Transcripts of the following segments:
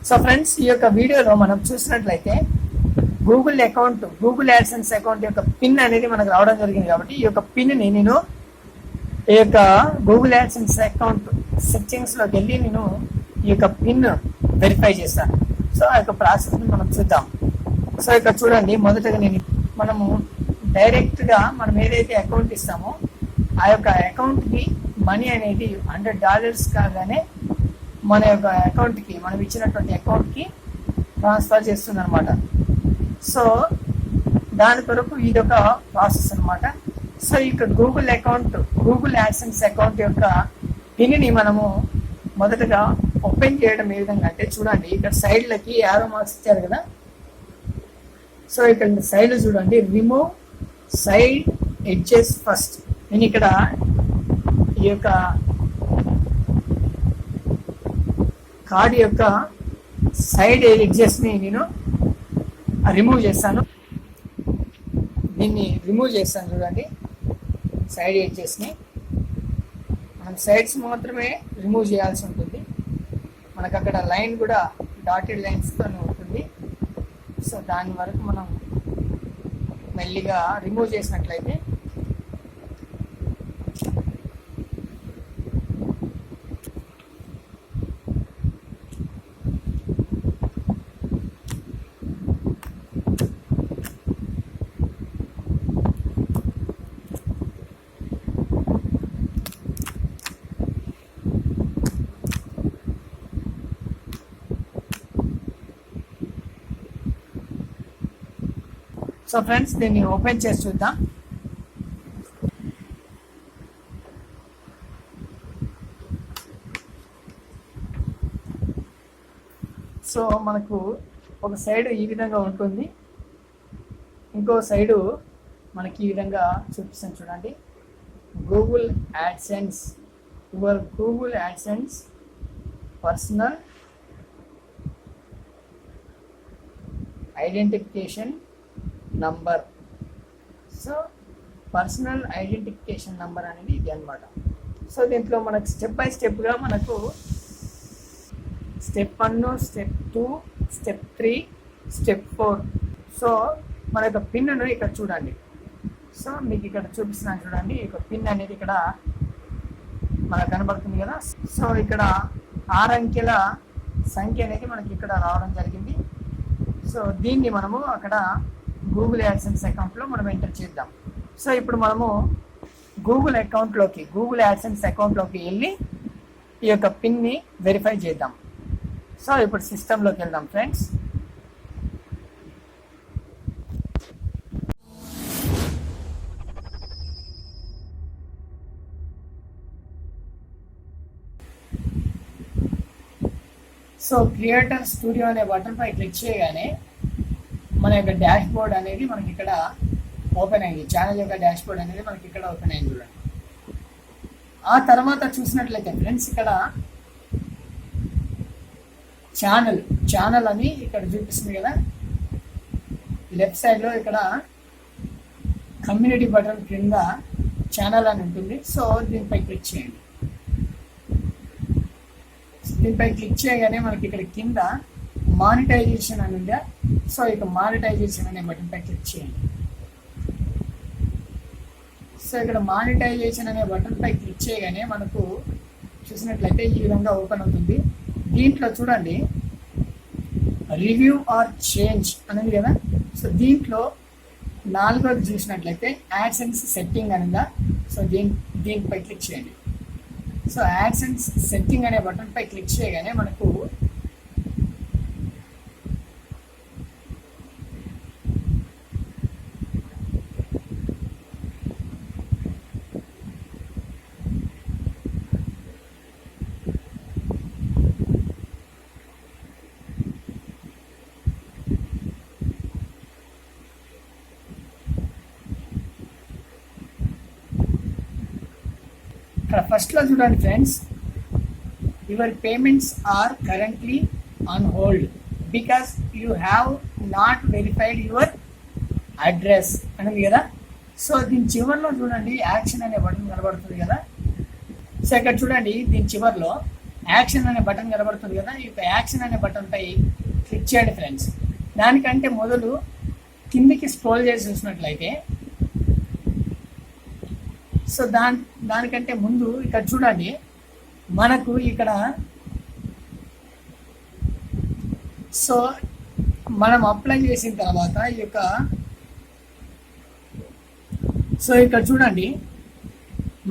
So friends, ఈ యొక్క వీడియోలో మనం చూసినట్లయితే గూగుల్ యాడ్సెన్స్ అకౌంట్ యొక్క పిన్ అనేది మనకు రావడం జరిగింది. కాబట్టి ఈ యొక్క పిన్ని నేను ఈ యొక్క గూగుల్ యాడ్సెన్స్ అకౌంట్ సెట్టింగ్స్లోకి వెళ్ళి నేను ఈ యొక్క పిన్ వెరిఫై చేస్తాను. సో ఆ యొక్క ప్రాసెస్ని మనం చూద్దాం. సో ఇక్కడ చూడండి, మొదటగా మనము డైరెక్ట్గా మనం ఏదైతే అకౌంట్ ఇస్తామో ఆ యొక్క అకౌంట్కి మనీ అనేది $100 కాగానే మన యొక్క అకౌంట్కి, మనం ఇచ్చినటువంటి అకౌంట్కి ట్రాన్స్ఫర్ చేస్తుంది అనమాట. సో దాని కొరకు ఇది ఒక ప్రాసెస్ అనమాట. సో ఇక్కడ గూగుల్ యాడ్సెన్స్ అకౌంట్ యొక్క పిన్ని మనము మొదటగా ఓపెన్ చేయడం ఏ విధంగా అంటే, చూడండి ఇక్కడ సైడ్లకి యారో మార్క్స్ ఇచ్చారు కదా. సో ఇక్కడ సైడ్ చూడండి, రిమూవ్ సైడ్ ఎడ్జెస్ ఫస్ట్. నేను ఇక్కడ ఈ యొక్క కార్డ్ యొక్క సైడ్ ఎడ్జెస్ని నేను రిమూవ్ చేస్తాను. దీన్ని రిమూవ్ చేస్తాను చూడండి, సైడ్ ఎడ్జెస్ని. మనం సైడ్స్ మాత్రమే రిమూవ్ చేయాల్సి ఉంటుంది. మనకు అక్కడ లైన్ కూడా డాటెడ్ లైన్స్తో ఉంటుంది. సో దాని వరకు మనం మెల్లిగా రిమూవ్ చేసినట్లయితే సో ఫ్రెండ్స్, దీన్ని ఓపెన్ చేసి చూద్దాం. సో మనకు ఒక సైడ్ ఈ విధంగా ఉంటుంది, ఇంకో సైడు మనకి ఈ విధంగా చూపిస్తాను చూడండి. Google AdSense personal identification number. So personal identification number అనేది ఇది అనమాట. సో దీంట్లో మనకు స్టెప్ బై స్టెప్గా మనకు step 1, step 2, step 3, step 4. So మన యొక్క పిన్ను ఇక్కడ చూడండి. సో మీకు ఇక్కడ చూపిస్తున్నాను చూడండి, ఈ యొక్క పిన్ అనేది ఇక్కడ మనకు కనబడుతుంది కదా. సో ఇక్కడ 6 అంకెల సంఖ్య అనేది మనకి ఇక్కడ రావడం జరిగింది. సో దీన్ని మనము అక్కడ గూగుల్ యాడ్సెన్స్ అకౌంట్లో మనం ఎంటర్ చేద్దాం. సో ఇప్పుడు మనము గూగుల్ యాడ్సెన్స్ అకౌంట్లోకి వెళ్ళి ఈ యొక్క పిన్ని వెరిఫై చేద్దాం. సో ఇప్పుడు సిస్టంలోకి వెళ్దాం ఫ్రెండ్స్. సో క్రియేటర్ స్టూడియో అనే బటన్ పై క్లిక్ చేయగానే మన యొక్క డాష్ బోర్డ్ అనేది మనకి ఇక్కడ ఓపెన్ అయింది. ఛానల్ యొక్క డాష్ బోర్డ్ అనేది మనకి ఇక్కడ ఓపెన్ అయింది చూడండి. ఆ తర్వాత చూసినట్లయితే ఫ్రెండ్స్, ఇక్కడ ఛానల్ అని ఇక్కడ చూపిస్తుంది కదా. లెఫ్ట్ సైడ్లో ఇక్కడ కమ్యూనిటీ బటన్ కింద ఛానల్ అని ఉంటుంది. సో దీనిపై క్లిక్ చేయండి. దీనిపై క్లిక్ చేయగానే మనకి ఇక్కడ కింద మానిటైజేషన్ అని ఉందా. సో ఇక మానిటైజేషన్ అనే బటన్ పై క్లిక్ చేయండి. సో ఇక్కడ మానిటైజేషన్ అనే బటన్ పై క్లిక్ చేయగానే మనకు చూసినట్లయితే ఈ విధంగా ఓపెన్ అవుతుంది. దీంట్లో చూడండి, రివ్యూ ఆర్ చేంజ్ అనేది కదా. సో దీంట్లో 4వది చూసినట్లయితే యాడ్సెన్స్ సెట్టింగ్ అని ఉందా. సో దీనిపై క్లిక్ చేయండి. సో యాడ్సెన్స్ సెట్టింగ్ అనే బటన్ పై క్లిక్ చేయగానే మనకు ఫస్ట్లో చూడండి friends, your payments are currently on hold because you have not verified your address అనేది కదా. సో దీని చివరిలో చూడండి యాక్షన్ అనే బటన్ కనబడుతుంది కదా. సో ఇక్కడ చూడండి, దీని చివరిలో యాక్షన్ అనే బటన్ కనబడుతుంది కదా, ఈ యొక్క యాక్షన్ అనే బటన్ పై క్లిక్ చేయండి ఫ్రెండ్స్. దానికంటే మొదలు కిందికి స్క్రోల్ చేసి చూసినట్లయితే, సో దానికంటే ముందు ఇక్కడ చూడండి, మనకు ఇక్కడ సో మనం అప్లై చేసిన తర్వాత ఈ యొక్క సో ఇక్కడ చూడండి,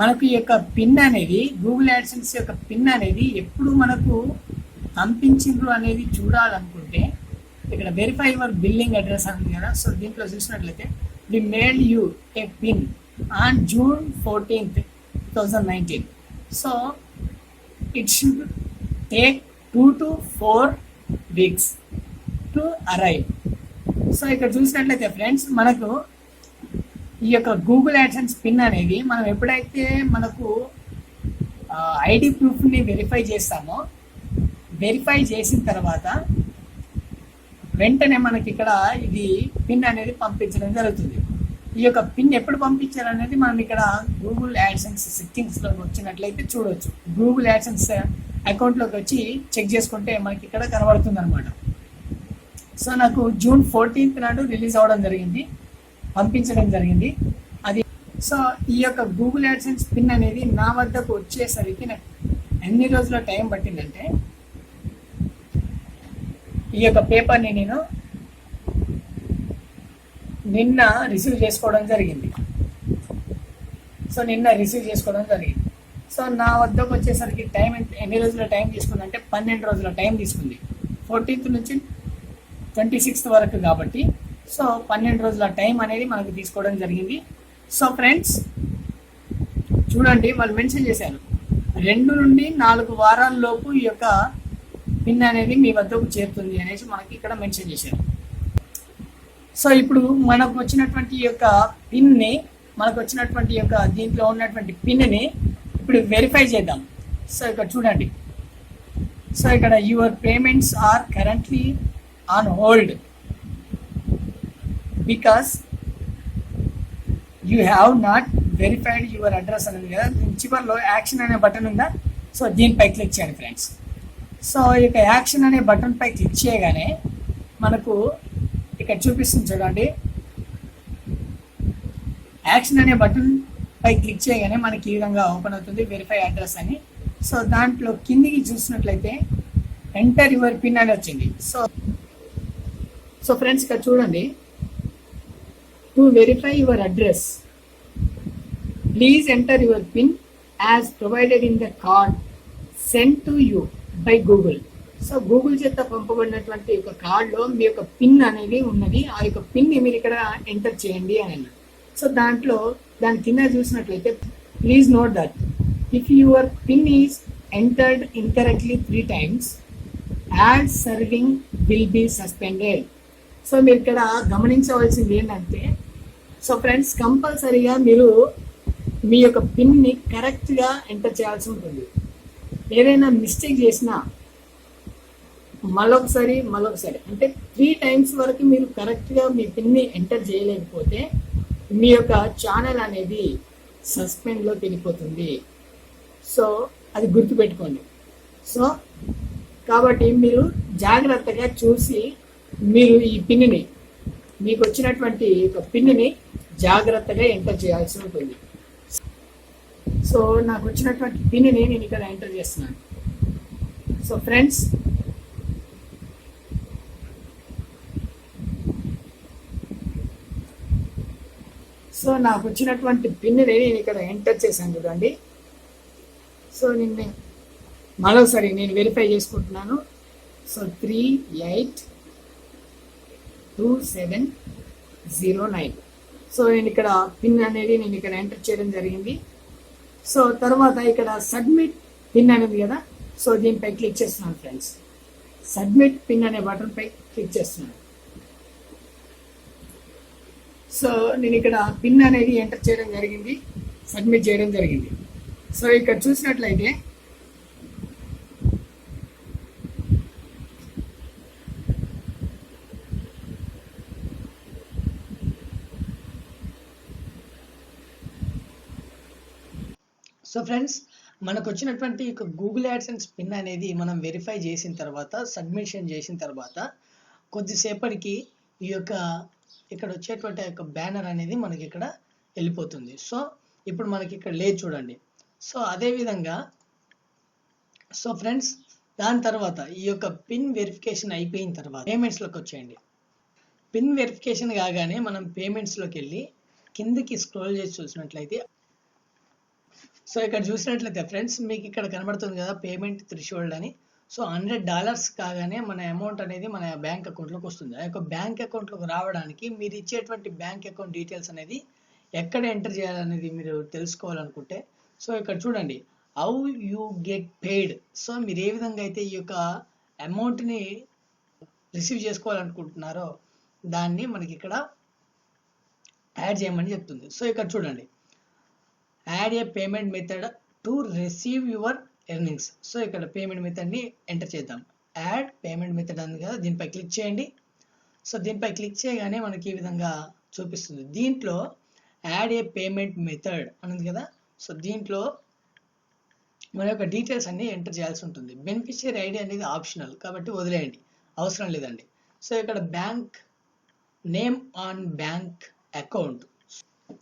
మనకు ఈ యొక్క పిన్ అనేది గూగుల్ యాడ్సెన్స్ యొక్క పిన్ అనేది ఎప్పుడు మనకు పంపించిండ్రు అనేది చూడాలనుకుంటే ఇక్కడ వెరిఫై యువర్ బిల్లింగ్ అడ్రస్ అని కదా, సో దీంట్లో చూసినట్లయితే we mail you a pin on June 14th, 2019. So it should take 2 to 4 weeks to arrive. So ఇక్కడ చూసినట్లయితే ఫ్రెండ్స్, మనకు ఈ యొక్క గూగుల్ యాడ్సెన్స్ పిన్ అనేది మనం ఎప్పుడైతే మనకు ఐడి ప్రూఫ్ని వెరిఫై చేస్తామో, వెరిఫై చేసిన తర్వాత వెంటనే మనకి ఇక్కడ ఇది పిన్ అనేది పంపించడం జరుగుతుంది. ఈ యొక్క పిన్ ఎప్పుడు పంపించాలనేది మనం ఇక్కడ గూగుల్ యాడ్సెన్స్ సెట్టింగ్స్లోకి వచ్చినట్లయితే చూడవచ్చు. గూగుల్ యాడ్సెన్స్ అకౌంట్లోకి వచ్చి చెక్ చేసుకుంటే మనకి ఇక్కడ కనబడుతుంది అనమాట. సో నాకు June 14th నాడు రిలీజ్ అవ్వడం జరిగింది, పంపించడం జరిగింది అది. సో ఈ యొక్క గూగుల్ యాడ్సెన్స్ పిన్ అనేది నా వద్దకు వచ్చేసరికి నాకు ఎన్ని రోజుల టైం పట్టిందంటే, ఈ యొక్క పేపర్ని నేను నిన్న రిసీవ్ చేసుకోవడం జరిగింది. సో నా వద్దకు వచ్చేసరికి టైం ఎన్ని రోజుల టైం తీసుకుందంటే 12 రోజుల టైం తీసుకుంది. 14th నుంచి 26th వరకు కాబట్టి సో 12 రోజుల టైం అనేది మనకు తీసుకోవడం జరిగింది. సో ఫ్రెండ్స్ చూడండి, వాళ్ళు మెన్షన్ చేశారు 2 నుండి 4 వారాల లోపు ఈ యొక్క పిన్ అనేది మీ వద్దకు చేరుతుంది అనేసి మనకి ఇక్కడ మెన్షన్ చేశారు. సో ఇప్పుడు మనకు వచ్చినటువంటి ఈ యొక్క పిన్ని, మనకు వచ్చినటువంటి యొక్క దీంట్లో ఉన్నటువంటి పిన్ని ఇప్పుడు వెరిఫై చేద్దాం. సో ఇక్కడ చూడండి, సో ఇక్కడ your payments are currently on hold because you have not verified your address అనేది కదా, చివరిలో యాక్షన్ అనే బటన్ ఉందా, సో దీనిపై క్లిక్ చేయండి ఫ్రెండ్స్. సో ఈ యొక్క యాక్షన్ అనే బటన్ పై క్లిక్ చేయగానే మనకు ఇక్కడ చూపిస్తుంది చూడండి, యాక్షన్ అనే బటన్ పై క్లిక్ చేయగానే మనకి ఈ విధంగా ఓపెన్ అవుతుంది వెరిఫై అడ్రస్ అని. సో దాంట్లో కిందికి చూసినట్లయితే ఎంటర్ యువర్ పిన్ అని వచ్చింది. సో ఫ్రెండ్స్ ఇక్కడ చూడండి, to verify your address please enter your pin as provided in the card send to you by Google. So Google చేత పంపబడినటువంటి ఒక కార్డ్లో మీ యొక్క పిన్ అనేది ఉన్నది, ఆ యొక్క పిన్ని మీరు ఇక్కడ ఎంటర్ చేయండి అని అన్నారు. సో దాని కింద చూసినట్లయితే please note that if your pin is entered incorrectly 3 times ad serving will be suspended. So మీరు ఇక్కడ గమనించవలసింది ఏంటంటే, సో ఫ్రెండ్స్ కంపల్సరీగా మీరు మీ యొక్క పిన్ని కరెక్ట్గా ఎంటర్ చేయాల్సి ఉంటుంది. ఏదైనా మిస్టేక్ చేసినా మళ్ళొకసారి అంటే 3 times వరకు మీరు కరెక్ట్గా మీ పిన్ని ఎంటర్ చేయలేకపోతే మీ యొక్క ఛానల్ అనేది సస్పెండ్లోకి వెళ్ళిపోతుంది. సో అది గుర్తుపెట్టుకోండి. సో కాబట్టి మీరు జాగ్రత్తగా చూసి మీరు ఈ పిన్ని, మీకు వచ్చినటువంటి ఒక పిన్ని జాగ్రత్తగా ఎంటర్ చేయాల్సి ఉంటుంది. సో నాకు వచ్చినటువంటి పిన్ని నేను ఇక్కడ ఎంటర్ చేస్తున్నాను. సో ఫ్రెండ్స్ సో నాకు వచ్చినటువంటి పిన్ని నేను ఇక్కడ ఎంటర్ చేశాను చూడండి. సో మరోసారి నేను వెరిఫై చేసుకుంటున్నాను. సో 382709. సో నేను ఇక్కడ పిన్ అనేది నేను ఇక్కడ ఎంటర్ చేయడం జరిగింది. సో తర్వాత ఇక్కడ సబ్మిట్ పిన్ అనేది కదా, సో దీనిపై క్లిక్ చేస్తున్నాను ఫ్రెండ్స్. సబ్మిట్ పిన్ అనే బటన్ పై క్లిక్ చేస్తున్నాను. సో నేను ఇక్కడ పిన్ అనేది ఎంటర్ చేయడం జరిగింది, సబ్మిట్ చేయడం జరిగింది. సో ఇక్కడ చూసినట్లయితే సో ఫ్రెండ్స్ మనకు వచ్చినటువంటి గూగుల్ యాడ్సెన్స్ పిన్ అనేది మనం వెరిఫై చేసిన తర్వాత సబ్మిషన్ చేసిన తర్వాత కొద్దిసేపటికి ఈ యొక్క ఇక్కడ వచ్చేటువంటి ఆ యొక్క బ్యానర్ అనేది మనకి ఇక్కడ వెళ్ళిపోతుంది. సో ఇప్పుడు మనకి ఇక్కడ లేదు చూడండి. సో అదే విధంగా సో ఫ్రెండ్స్ దాని తర్వాత ఈ యొక్క పిన్ వెరిఫికేషన్ అయిపోయిన తర్వాత పేమెంట్స్లోకి వచ్చేయండి. పిన్ వెరిఫికేషన్ కాగానే మనం పేమెంట్స్లోకి వెళ్ళి కిందకి స్క్రోల్ చేసి చూసినట్లయితే సో ఇక్కడ చూసినట్లయితే ఫ్రెండ్స్ మీకు ఇక్కడ కనబడుతుంది కదా పేమెంట్ థ్రెషోల్డ్ అని. సో $100 కాగానే మన అమౌంట్ అనేది మన బ్యాంక్ అకౌంట్లోకి వస్తుంది. ఆ యొక్క బ్యాంక్ అకౌంట్లోకి రావడానికి మీరు ఇచ్చేటువంటి బ్యాంక్ అకౌంట్ డీటెయిల్స్ అనేది ఎక్కడ ఎంటర్ చేయాలనేది మీరు తెలుసుకోవాలనుకుంటే సో ఇక్కడ చూడండి how you get paid. So మీరు ఏ విధంగా అయితే ఈ యొక్క అమౌంట్ని రిసీవ్ చేసుకోవాలనుకుంటున్నారో దాన్ని మనకి ఇక్కడ యాడ్ చేయమని చెప్తుంది. సో ఇక్కడ చూడండి add A payment method to receive your earnings. So ఇక్కడ పేమెంట్ మెథడ్ని ఎంటర్ చేద్దాం. యాడ్ పేమెంట్ మెథడ్ ఉంది కదా, దీనిపై క్లిక్ చేయండి. సో దీనిపై క్లిక్ చేయగానే మనకి ఈ విధంగా చూపిస్తుంది. దీంట్లో యాడ్ ఏ పేమెంట్ మెథడ్ అని ఉంది కదా. సో దీంట్లో మన యొక్క డీటెయిల్స్ అన్ని ఎంటర్ చేయాల్సి ఉంటుంది. బెనిఫిషియరీ ఐడి అనేది ఆప్షనల్ కాబట్టి వదిలేయండి, అవసరం లేదండి. సో ఇక్కడ bank name on bank account.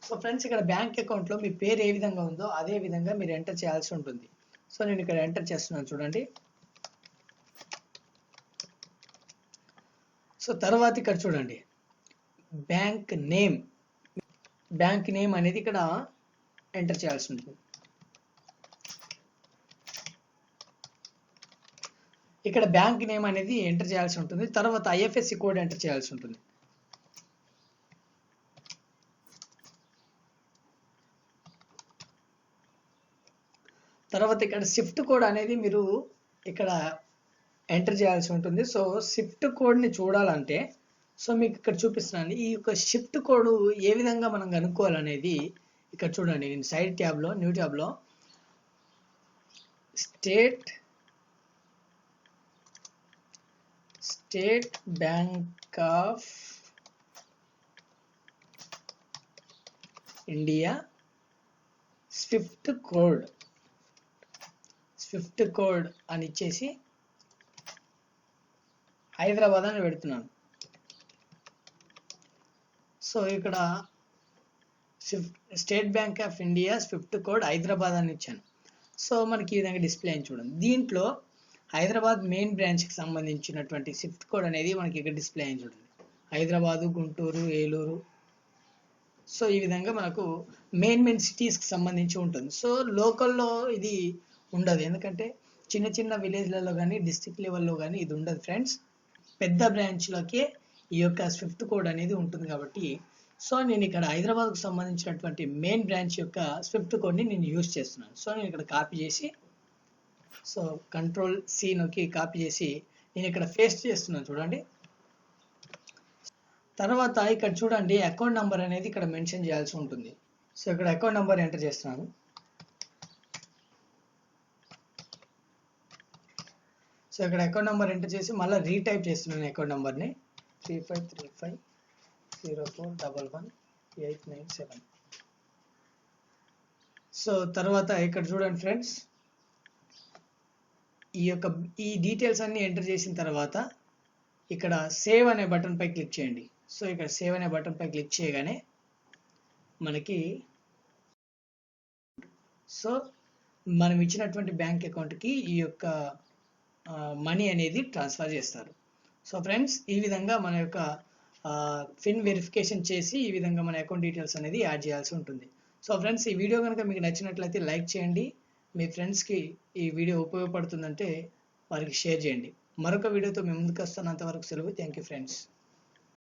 So friends ఇక్కడ బ్యాంక్ అకౌంట్లో మీ పేరు ఏ విధంగా ఉందో అదే విధంగా మీరు ఎంటర్ చేయాల్సి ఉంటుంది. సో నేను ఇక్కడ ఎంటర్ చేస్తున్నాను చూడండి. సో తర్వాత ఇక్కడ చూడండి బ్యాంక్ నేమ్ అనేది ఇక్కడ ఎంటర్ చేయాల్సి ఉంటుంది. ఇక్కడ బ్యాంక్ నేమ్ అనేది ఎంటర్ చేయాల్సి ఉంటుంది. తర్వాత IFSC కోడ్ ఎంటర్ చేయాల్సి ఉంటుంది. తర్వాత ఇక్కడ షిఫ్ట్ కోడ్ అనేది మీరు ఇక్కడ ఎంటర్ చేయాల్సి ఉంటుంది. సో షిఫ్ట్ కోడ్ని చూడాలంటే సో మీకు ఇక్కడ చూపిస్తున్నాను. ఈ యొక్క షిఫ్ట్ కోడ్ ఏ విధంగా మనం కనుక్కోవాలనేది ఇక్కడ చూడండి. నేను సైడ్ ట్యాబ్లో న్యూ ట్యాబ్లో State Bank of India swift code అని ఇచ్చేసి హైదరాబాద్ అని పెడుతున్నాను. సో ఇక్కడ State Bank of India swift code Hyderabad అని ఇచ్చాను. సో మనకి ఈ విధంగా డిస్ప్లే అని చూడండి. దీంట్లో హైదరాబాద్ మెయిన్ బ్రాంచ్కి సంబంధించినటువంటి స్విఫ్ట్ కోడ్ అనేది మనకి ఇక్కడ డిస్ప్లే అని చూడండి. హైదరాబాదు, గుంటూరు, ఏలూరు. సో ఈ విధంగా మనకు మెయిన్ సిటీస్కి సంబంధించి ఉంటుంది. సో లోకల్లో ఇది ఉండదు, ఎందుకంటే చిన్న చిన్న విలేజ్లలో కానీ డిస్ట్రిక్ట్ లెవెల్లో కానీ ఇది ఉండదు ఫ్రెండ్స్. పెద్ద బ్రాంచ్లోకే ఈ యొక్క స్విఫ్ట్ కోడ్ అనేది ఉంటుంది కాబట్టి సో నేను ఇక్కడ హైదరాబాద్కు సంబంధించినటువంటి మెయిన్ బ్రాంచ్ యొక్క స్విఫ్ట్ కోడ్ని నేను యూజ్ చేస్తున్నాను. సో నేను ఇక్కడ కాపీ చేసి సో Ctrl+C నొక్కి కాపీ చేసి నేను ఇక్కడ పేస్ట్ చేస్తున్నాను చూడండి. తర్వాత ఇక్కడ చూడండి అకౌంట్ నెంబర్ అనేది ఇక్కడ మెన్షన్ చేయాల్సి ఉంటుంది. సో ఇక్కడ అకౌంట్ నెంబర్ ఎంటర్ చేస్తున్నాను. సో ఇక్కడ అకౌంట్ నెంబర్ ఎంటర్ చేసి మళ్ళీ రీటైప్ చేస్తున్నాను అకౌంట్ నెంబర్ని 353504111897. సో తర్వాత ఇక్కడ చూడండి ఫ్రెండ్స్ ఈ డీటెయిల్స్ అన్ని ఎంటర్ చేసిన తర్వాత ఇక్కడ సేవ్ అనే బటన్ పై క్లిక్ చేయండి. సో ఇక్కడ సేవ్ అనే బటన్ పై క్లిక్ చేయగానే మనకి సో మనం ఇచ్చినటువంటి బ్యాంక్ అకౌంట్కి ఈ యొక్క మనీ అనేది ట్రాన్స్ఫర్ చేస్తారు. సో ఫ్రెండ్స్ ఈ విధంగా మన యొక్క పిన్ వెరిఫికేషన్ చేసి ఈ విధంగా మన అకౌంట్ డీటెయిల్స్ అనేది యాడ్ చేయాల్సి ఉంటుంది. సో ఫ్రెండ్స్ ఈ వీడియో కనుక మీకు నచ్చినట్లయితే లైక్ చేయండి. మీ ఫ్రెండ్స్కి ఈ వీడియో ఉపయోగపడుతుందంటే వారికి షేర్ చేయండి. మరొక వీడియోతో మేము ముందుకు వస్తాను. అంతవరకు సెలవు. Thank you friends.